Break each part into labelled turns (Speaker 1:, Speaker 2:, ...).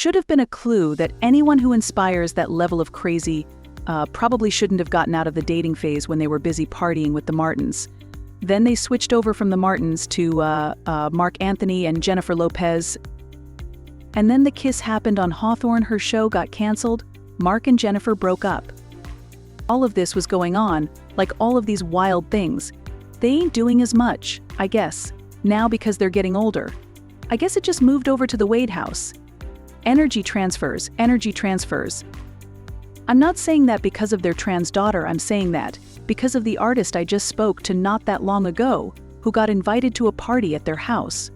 Speaker 1: should have been a clue that anyone who inspires that level of crazy probably shouldn't have gotten out of the dating phase when they were busy partying with the Martins. Then they switched over from the Martins to Mark Anthony and Jennifer Lopez. And then the kiss happened on Hawthorne, her show got canceled, Mark and Jennifer broke up. All of this was going on, like all of these wild things. They ain't doing as much, I guess, now because they're getting older. I guess it just moved over to the Wade house. Energy transfers, energy transfers. I'm not saying that because of their trans daughter, I'm saying that because of the artist I just spoke to not that long ago, who got invited to a party at their house.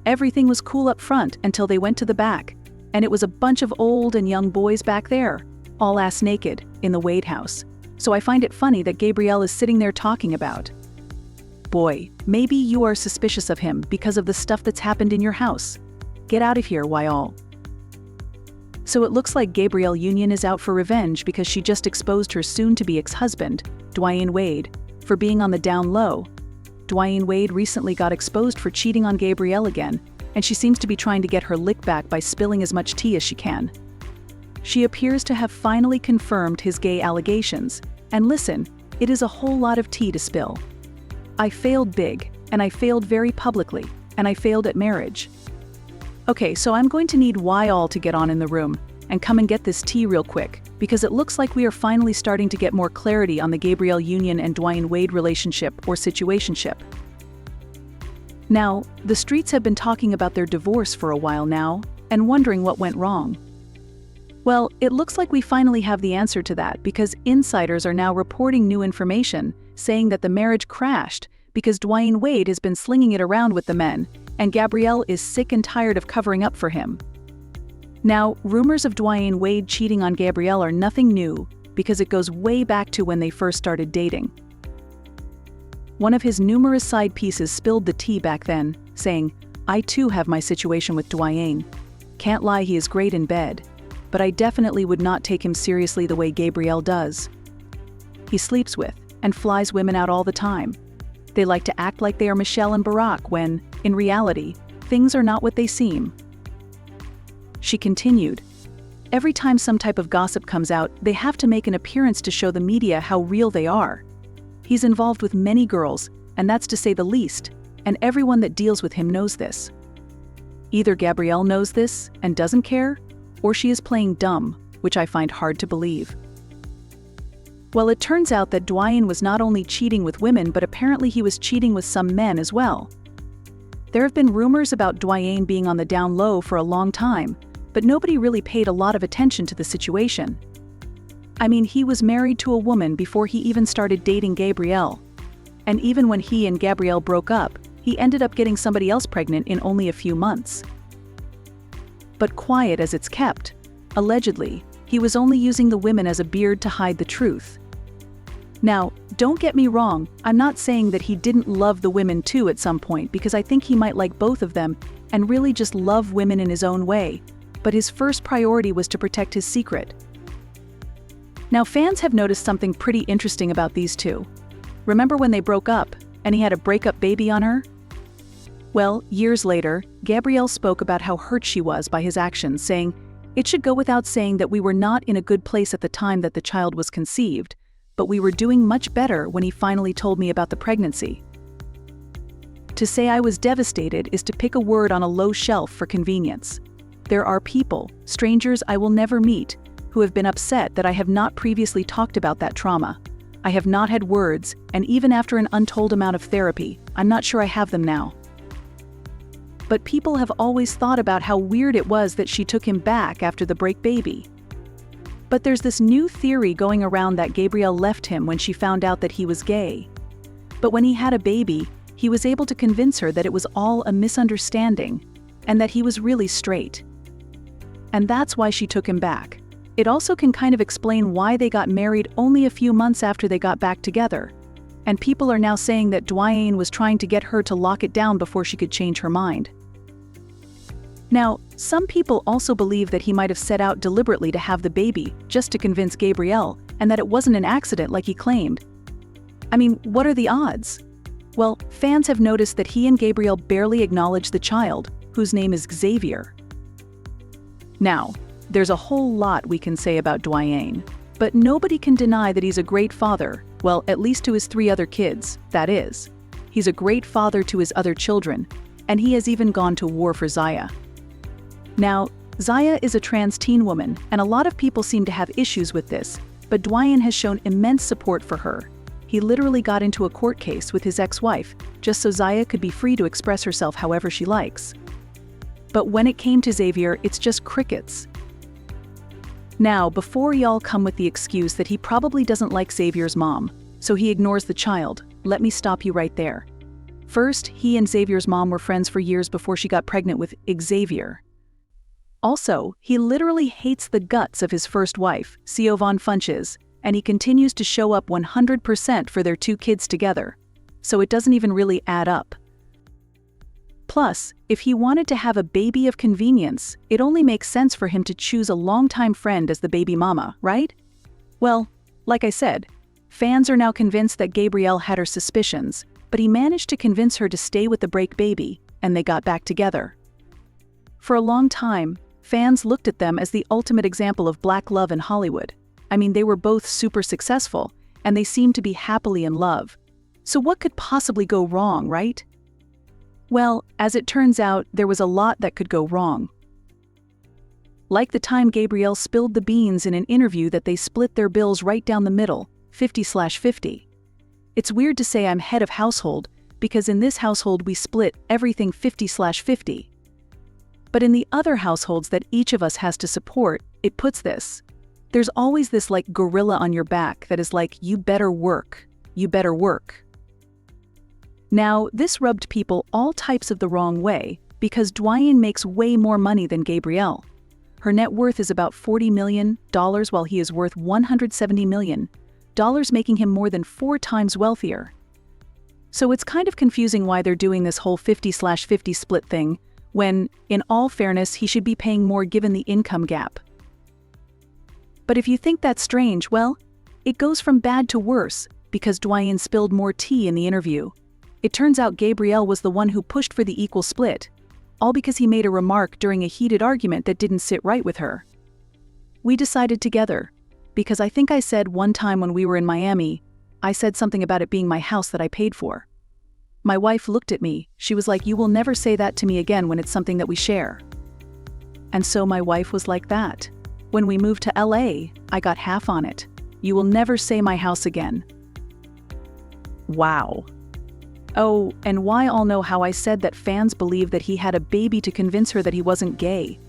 Speaker 1: Everything was cool up front until they went to the back, and it was a bunch of old and young boys back there, all ass naked, in the Wade house. So I find it funny that Gabrielle is sitting there talking about. Boy, maybe you are suspicious of him because of the stuff that's happened in your house. Get out of here, why all? So it looks like Gabrielle Union is out for revenge because she just exposed her soon-to-be ex-husband, Dwyane Wade, for being on the down low. Dwyane Wade recently got exposed for cheating on Gabrielle again, and she seems to be trying to get her lick back by spilling as much tea as she can. She appears to have finally confirmed his gay allegations, and listen, it is a whole lot of tea to spill. I failed big, and I failed very publicly, and I failed at marriage. Okay, so I'm going to need why all to get on in the room and come and get this tea real quick, because it looks like we are finally starting to get more clarity on the Gabrielle Union and Dwyane Wade relationship or situationship. Now, the streets have been talking about their divorce for a while now and wondering what went wrong. Well, it looks like we finally have the answer to that because insiders are now reporting new information saying that the marriage crashed because Dwyane Wade has been slinging it around with the men, and Gabrielle is sick and tired of covering up for him. Now, rumors of Dwyane Wade cheating on Gabrielle are nothing new because it goes way back to when they first started dating. One of his numerous side pieces spilled the tea back then, saying, "I too have my situation with Dwyane. Can't lie, he is great in bed, but I definitely would not take him seriously the way Gabrielle does. He sleeps with and flies women out all the time. They like to act like they are Michelle and Barack when, in reality, things are not what they seem." She continued, "Every time some type of gossip comes out, they have to make an appearance to show the media how real they are. He's involved with many girls, and that's to say the least, and everyone that deals with him knows this. Either Gabrielle knows this and doesn't care, or she is playing dumb, which I find hard to believe." Well, it turns out that Dwyane was not only cheating with women, but apparently he was cheating with some men as well. There have been rumors about Dwyane being on the down low for a long time, but nobody really paid a lot of attention to the situation. I mean, he was married to a woman before he even started dating Gabrielle. And even when he and Gabrielle broke up, he ended up getting somebody else pregnant in only a few months. But quiet as it's kept, allegedly, he was only using the women as a beard to hide the truth. Now, don't get me wrong, I'm not saying that he didn't love the women too at some point because I think he might like both of them and really just love women in his own way, but his first priority was to protect his secret. Now, fans have noticed something pretty interesting about these two. Remember when they broke up and he had a breakup baby on her? Well, years later, Gabrielle spoke about how hurt she was by his actions, saying, "It should go without saying that we were not in a good place at the time that the child was conceived, but we were doing much better when he finally told me about the pregnancy. To say I was devastated is to pick a word on a low shelf for convenience. There are people, strangers I will never meet, who have been upset that I have not previously talked about that trauma. I have not had words, and even after an untold amount of therapy, I'm not sure I have them now. But people have always thought about how weird it was that she took him back after the break baby. But there's this new theory going around that Gabrielle left him when she found out that he was gay. But when he had a baby, he was able to convince her that it was all a misunderstanding, and that he was really straight. And that's why she took him back. It also can kind of explain why they got married only a few months after they got back together. And people are now saying that Dwyane was trying to get her to lock it down before she could change her mind. Now, some people also believe that he might have set out deliberately to have the baby just to convince Gabrielle, and that it wasn't an accident like he claimed. I mean, what are the odds? Well, fans have noticed that he and Gabrielle barely acknowledge the child, whose name is Xavier. Now, there's a whole lot we can say about Dwyane, but nobody can deny that he's a great father, well, at least to his 3 other kids, that is. He's a great father to his other children, and he has even gone to war for Zaya. Now, Zaya is a trans teen woman, and a lot of people seem to have issues with this, but Dwyane has shown immense support for her. He literally got into a court case with his ex-wife, just so Zaya could be free to express herself however she likes. But when it came to Xavier, it's just crickets. Now, before y'all come with the excuse that he probably doesn't like Xavier's mom, so he ignores the child, let me stop you right there. First, he and Xavier's mom were friends for years before she got pregnant with Xavier. Also, he literally hates the guts of his first wife, Co Von Funches, and he continues to show up 100% for their 2 kids together. So it doesn't even really add up. Plus, if he wanted to have a baby of convenience, it only makes sense for him to choose a longtime friend as the baby mama, right? Well, like I said, fans are now convinced that Gabrielle had her suspicions, but he managed to convince her to stay with the break baby, and they got back together. For a long time, fans looked at them as the ultimate example of black love in Hollywood. I mean, they were both super successful, and they seemed to be happily in love. So what could possibly go wrong, right? Well, as it turns out, there was a lot that could go wrong. Like the time Gabrielle spilled the beans in an interview that they split their bills right down the middle, 50/50. It's weird to say I'm head of household, because in this household we split everything 50/50. But in the other households that each of us has to support, it puts this. There's always this like gorilla on your back that is like, you better work, you better work. Now, this rubbed people all types of the wrong way, because Dwyane makes way more money than Gabrielle. Her net worth is about $40 million, while he is worth $170 million, making him more than 4 times wealthier. So it's kind of confusing why they're doing this whole 50/50 split thing, when, in all fairness, he should be paying more given the income gap. But if you think that's strange, well, it goes from bad to worse, because Dwyane spilled more tea in the interview. It turns out Gabrielle was the one who pushed for the equal split, all because he made a remark during a heated argument that didn't sit right with her. We decided together, because I think I said one time when we were in Miami, I said something about it being my house that I paid for. My wife looked at me, she was like, "You will never say that to me again when it's something that we share." And so my wife was like that. When we moved to LA, I got half on it. "You will never say my house again." Wow. Oh, and why all know how I said that fans believe that he had a baby to convince her that he wasn't gay.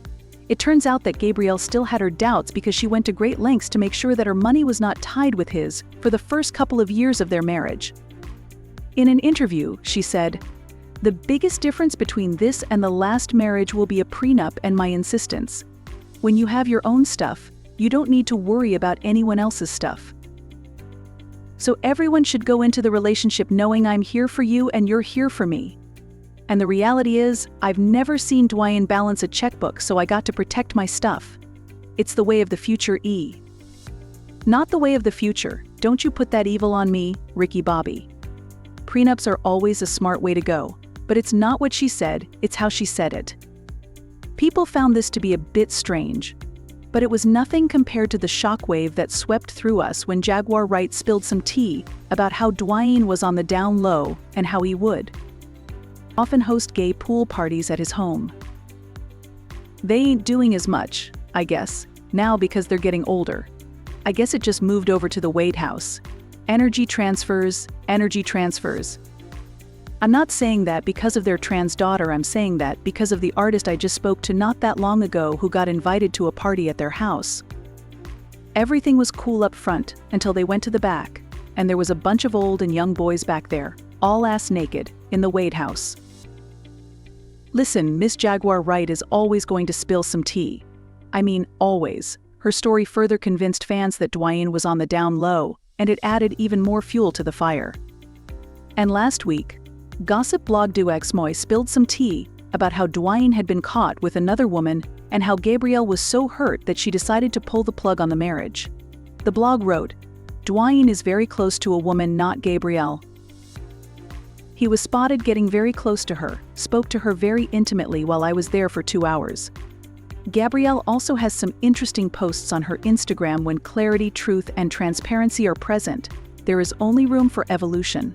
Speaker 1: It turns out that Gabrielle still had her doubts because she went to great lengths to make sure that her money was not tied with his for the first couple of years of their marriage. In an interview, she said, "The biggest difference between this and the last marriage will be a prenup and my insistence. When you have your own stuff, you don't need to worry about anyone else's stuff. So everyone should go into the relationship knowing I'm here for you and you're here for me." And the reality is, I've never seen Dwyane balance a checkbook, so I got to protect my stuff. It's the way of the future, Not the way of the future, don't you put that evil on me, Ricky Bobby. Prenups are always a smart way to go, but it's not what she said, it's how she said it. People found this to be a bit strange, but it was nothing compared to the shockwave that swept through us when Jaguar Wright spilled some tea about how Dwyane was on the down low and how he would often host gay pool parties at his home. They ain't doing as much, I guess, now because they're getting older. I guess it just moved over to the Wade house. Energy transfers, energy transfers. I'm not saying that because of their trans daughter, I'm saying that because of the artist I just spoke to not that long ago who got invited to a party at their house. Everything was cool up front until they went to the back, and there was a bunch of old and young boys back there, all ass naked, in the Wade house. Listen, Miss Jaguar Wright is always going to spill some tea. I mean, always. Her story further convinced fans that Dwyane was on the down low, and it added even more fuel to the fire. And last week, gossip blog Dwyane spilled some tea about how Dwyane had been caught with another woman and how Gabrielle was so hurt that she decided to pull the plug on the marriage. The blog wrote, "Dwyane is very close to a woman, not Gabrielle. He was spotted getting very close to her, spoke to her very intimately while I was there for 2 hours. Gabrielle also has some interesting posts on her Instagram. When clarity, truth, and transparency are present, there is only room for evolution.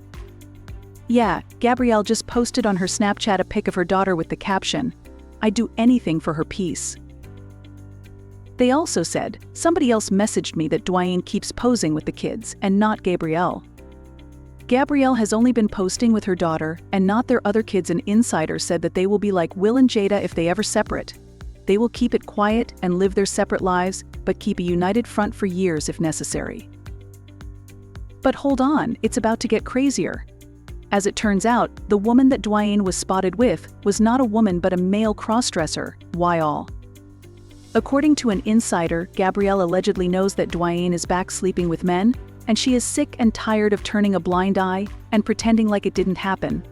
Speaker 1: Yeah, Gabrielle just posted on her Snapchat a pic of her daughter with the caption, "I'd do anything for her peace." They also said, somebody else messaged me that Dwyane keeps posing with the kids and not Gabrielle. Gabrielle has only been posting with her daughter and not their other kids. An insider said that they will be like Will and Jada if they ever separate. They will keep it quiet and live their separate lives, but keep a united front for years if necessary. But hold on, it's about to get crazier. As it turns out, the woman that Dwyane was spotted with was not a woman but a male crossdresser. Why all? According to an insider, Gabrielle allegedly knows that Dwyane is back sleeping with men, and she is sick and tired of turning a blind eye and pretending like it didn't happen.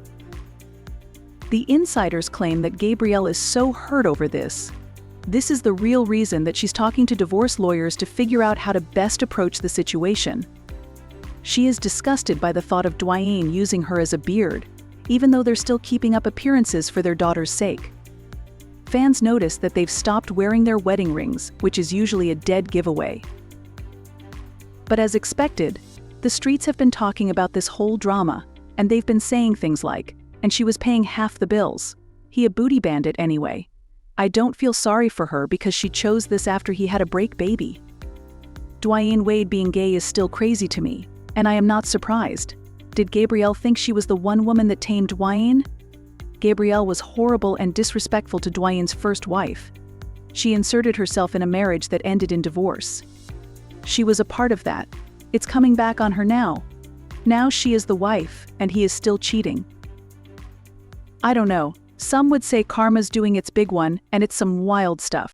Speaker 1: The insiders claim that Gabrielle is so hurt over this. This is the real reason that she's talking to divorce lawyers to figure out how to best approach the situation. She is disgusted by the thought of Dwyane using her as a beard, even though they're still keeping up appearances for their daughter's sake. Fans notice that they've stopped wearing their wedding rings, which is usually a dead giveaway. But as expected, the streets have been talking about this whole drama, and they've been saying things like, "And she was paying half the bills. He a booty bandit anyway. I don't feel sorry for her because she chose this after he had a break baby. Dwyane Wade being gay is still crazy to me, and I am not surprised. Did Gabrielle think she was the one woman that tamed Dwyane? Gabrielle was horrible and disrespectful to Dwyane's first wife. She inserted herself in a marriage that ended in divorce. She was a part of that. It's coming back on her now. Now she is the wife, and he is still cheating. I don't know. Some would say karma's doing its big one, and it's some wild stuff.